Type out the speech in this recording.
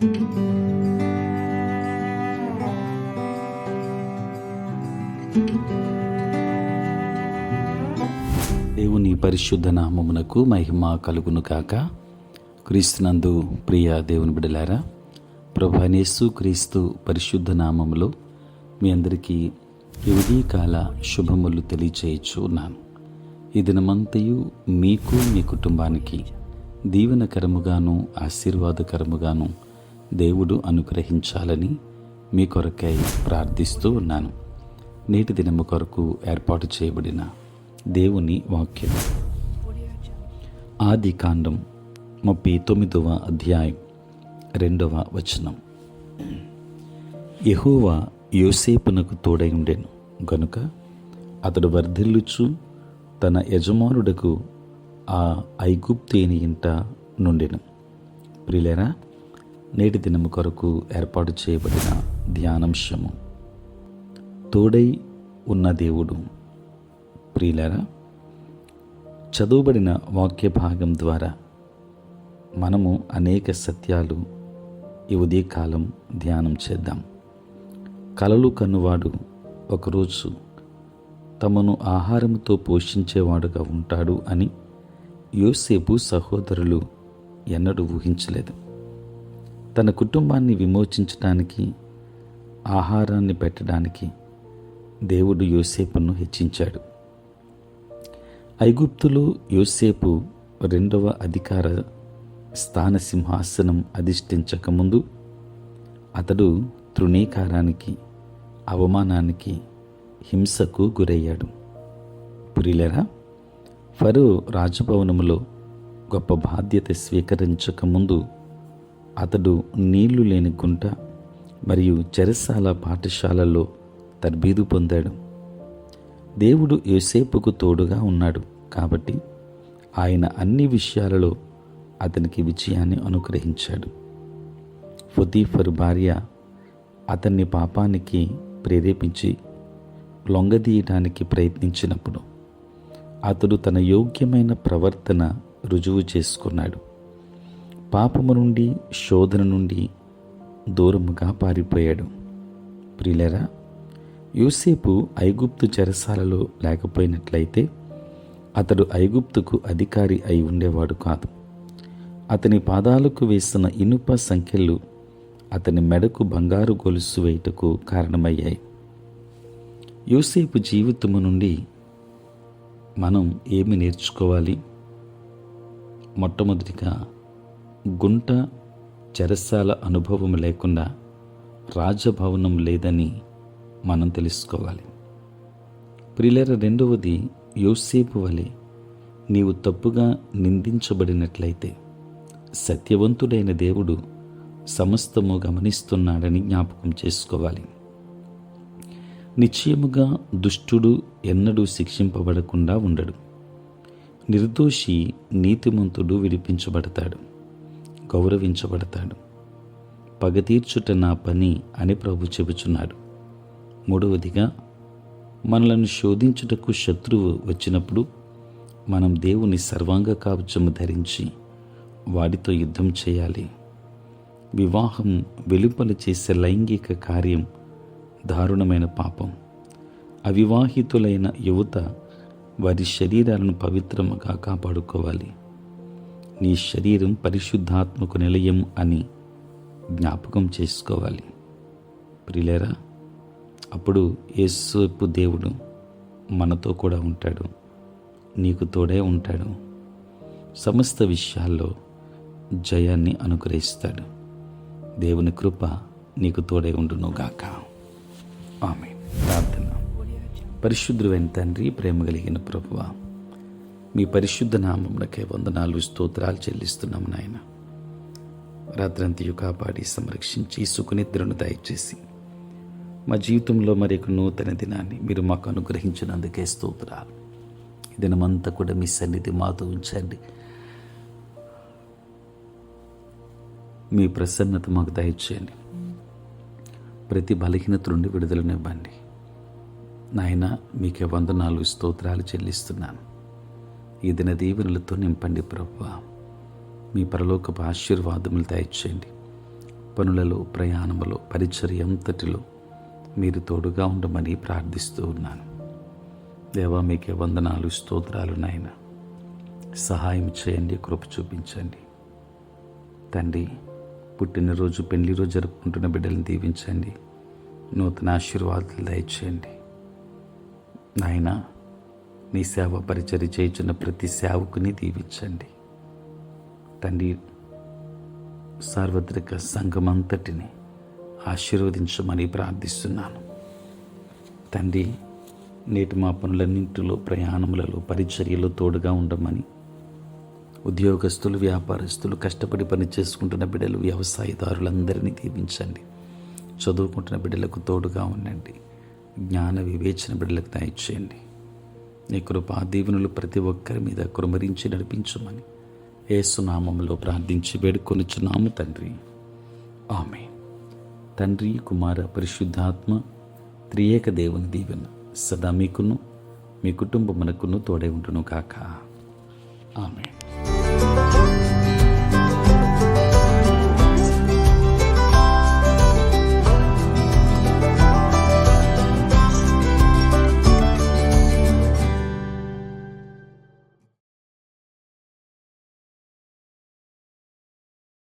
దేవుని పరిశుద్ధ నామమునకు మహిమ కలుగును కాక. క్రీస్తునందు ప్రియ దేవుని బిడ్డలారా, ప్రభువైన యేసు క్రీస్తు పరిశుద్ధ నామములో మీ అందరికీ ఈ ఉదయకాల శుభములు తెలియచేయచ్చు ఉన్నాను. ఈ దినమంతయు మీకు మీ కుటుంబానికి దీవెనకరముగాను ఆశీర్వాదకరముగాను దేవుడు అనుగ్రహించాలని మీ కొరకై ప్రార్థిస్తూ ఉన్నాను. నేటి దినము కొరకు ఏర్పాటు చేయబడిన దేవుని వాక్యం ఆదికాండం 39వ అధ్యాయం 2వ వచనం. యెహోవా యోసేపునకు తోడై ఉండెను గనుక అతడు వర్ధిల్లుచు తన యజమానుడకు ఆ ఐగుప్తీయుని ఇంట నుండెను. ప్రియులారా, నేటి దినము కొరకు ఏర్పాటు చేయబడిన ధ్యానాంశము తోడై ఉన్న దేవుడు. ప్రియులారా, చదువుబడిన వాక్య భాగం ద్వారా మనము అనేక సత్యాలు ఈ ఉదయకాలం ధ్యానం చేద్దాం. కలలు కన్నువాడు ఒకరోజు తమను ఆహారంతో పోషించేవాడుగా ఉంటాడు అని యోసేపు సహోదరులు ఎన్నడూ ఊహించలేదు. తన కుటుంబాన్ని విమోచించడానికి, ఆహారాన్ని పెట్టడానికి దేవుడు యోసేపును హెచ్చించాడు. ఐగుప్తులో యోసేపు 2వ అధికార స్థాన సింహాసనం అధిష్ఠించకముందు అతడు తృణీకారానికి, అవమానానికి, హింసకు గురయ్యాడు. ప్రియులారా, ఫరో రాజభవనములో గొప్ప బాధ్యత స్వీకరించకముందు అతడు నీళ్లు లేని గుంట మరియు చెరసాల పాఠశాలలో తర్బీదు పొందాడు. దేవుడు యోసేపుకు తోడుగా ఉన్నాడు కాబట్టి ఆయన అన్ని విషయాలలో అతనికి విజయాన్ని అనుగ్రహించాడు. పొతీఫరు భార్య అతన్ని పాపానికి ప్రేరేపించి లొంగదీయడానికి ప్రయత్నించినప్పుడు అతడు తన యోగ్యమైన ప్రవర్తన రుజువు చేసుకున్నాడు. పాపము నుండి, శోధన నుండి దూరముగా పారిపోయాడు. ప్రియులారా, యోసేపు ఐగుప్తు చెరసాలలో లేకపోయినట్లయితే అతడు ఐగుప్తుకు అధికారి అయి ఉండేవాడు కాదు. అతని పాదాలకు వేసిన ఇనుప సంఖ్యలు అతని మెడకు బంగారు గొలుసు వేయుటకు కారణమయ్యాయి. యోసేపు జీవితము నుండి మనం ఏమి నేర్చుకోవాలి? మొట్టమొదటిగా, గుంట, చెరసాల అనుభవం లేకుండా రాజభవనం లేదని మనం తెలుసుకోవాలి. ప్రియులారా, రెండవది, యోసేపు వలె నీవు తప్పుగా నిందించబడినట్లయితే సత్యవంతుడైన దేవుడు సమస్తము గమనిస్తున్నాడని జ్ఞాపకం చేసుకోవాలి. నిశ్చయముగా దుష్టుడు ఎన్నడూ శిక్షింపబడకుండా ఉండడు. నిర్దోషి, నీతిమంతుడు విడిపించబడతాడు, గౌరవించబడతాడు. పగ తీర్చుట నా పని అని ప్రభు చెబుచున్నాడు. మూడవదిగా, మనలను శోధించుటకు శత్రువు వచ్చినప్పుడు మనం దేవుని సర్వాంగ కవచము ధరించి వాడితో యుద్ధం చేయాలి. వివాహం వెలుపల చేసే లైంగిక కార్యం దారుణమైన పాపం. అవివాహితులైన యువత వారి శరీరాలను పవిత్రముగా కాపాడుకోవాలి. నీ శరీరం పరిశుద్ధాత్మకు నిలయం అని జ్ఞాపకం చేసుకోవాలి. ప్రియులారా, అప్పుడు యేసేపు దేవుడు మనతో కూడా ఉంటాడు, నీకు తోడే ఉంటాడు. సమస్త విషయాల్లో జయాన్ని అనుగ్రహిస్తాడు. దేవుని కృప నీకు తోడే ఉండును గాక. ఆమేన్. ప్రార్థన. పరిశుద్ధుడైన తండ్రి, ప్రేమ కలిగిన ప్రభువా, మీ పరిశుద్ధ నామమునకే వందనాలు, స్తోత్రాలు చెల్లిస్తున్నాము నాయన. రాత్రంతయు కాపాడి సంరక్షించి సుఖనిద్రను దయచేసి మా జీవితంలో మరి ఒక నూతన దినాన్ని మీరు మాకు అనుగ్రహించినందుకే స్తోత్రాలు. ఈ దినమంతా కూడా మీ సన్నిధి మాతో ఉంచండి. మీ ప్రసన్నత మాకు దయచేయండి. ప్రతి బలహీనత నుండి విడుదలనివ్వండి నాయన. మీకే వందనాలు, స్తోత్రాలు చెల్లిస్తున్నాను. ఈ దిన దీవెనలతో నింపండి ప్రభువా. మీ పరలోకపు ఆశీర్వాదములు దయచేయండి. పనులలో, ప్రయాణములో, పరిచర్య అంతటిలో మీరు తోడుగా ఉండమని ప్రార్థిస్తూ ఉన్నాను. దేవా, మీకే వందనాలు, స్తోత్రాలు నాయన. సహాయం చేయండి, కృప చూపించండి తండ్రి. పుట్టినరోజు, పెళ్లి రోజు జరుపుకుంటున్న బిడ్డలను దీవించండి, నూతన ఆశీర్వాదాలు దయచేయండి నాయన. నీ సేవ పరిచర్య చేయుచున్న ప్రతి సేవకుని దీవించండి తండ్రి. సార్వత్రిక సంఘమంతటిని ఆశీర్వదించమని ప్రార్థిస్తున్నాను తండ్రి. నేటి మా పనులన్నింటిలో, ప్రయాణములలో, పరిచర్యలో తోడుగా ఉండమని, ఉద్యోగస్తులు, వ్యాపారస్తులు, కష్టపడి పని చేసుకుంటున్న బిడ్డలు, వ్యవసాయదారులందరినీ దీవించండి. చదువుకుంటున్న బిడ్డలకు తోడుగా ఉండండి. జ్ఞాన వివేచన బిడ్డలకు దయచేయండి. నీ కృపా దీవెనలు ప్రతి ఒక్కరి మీద కురుమరించి నడిపించమని యేసు నామములో ప్రార్థించి వేడుకొనుచున్నాము తండ్రి. ఆమేన్. తండ్రి, కుమార, పరిశుద్ధాత్మ త్రియేక దేవుని దీవెన సదా మీకును మీ కుటుంబమునకును తోడై ఉండును కాక. ఆమేన్.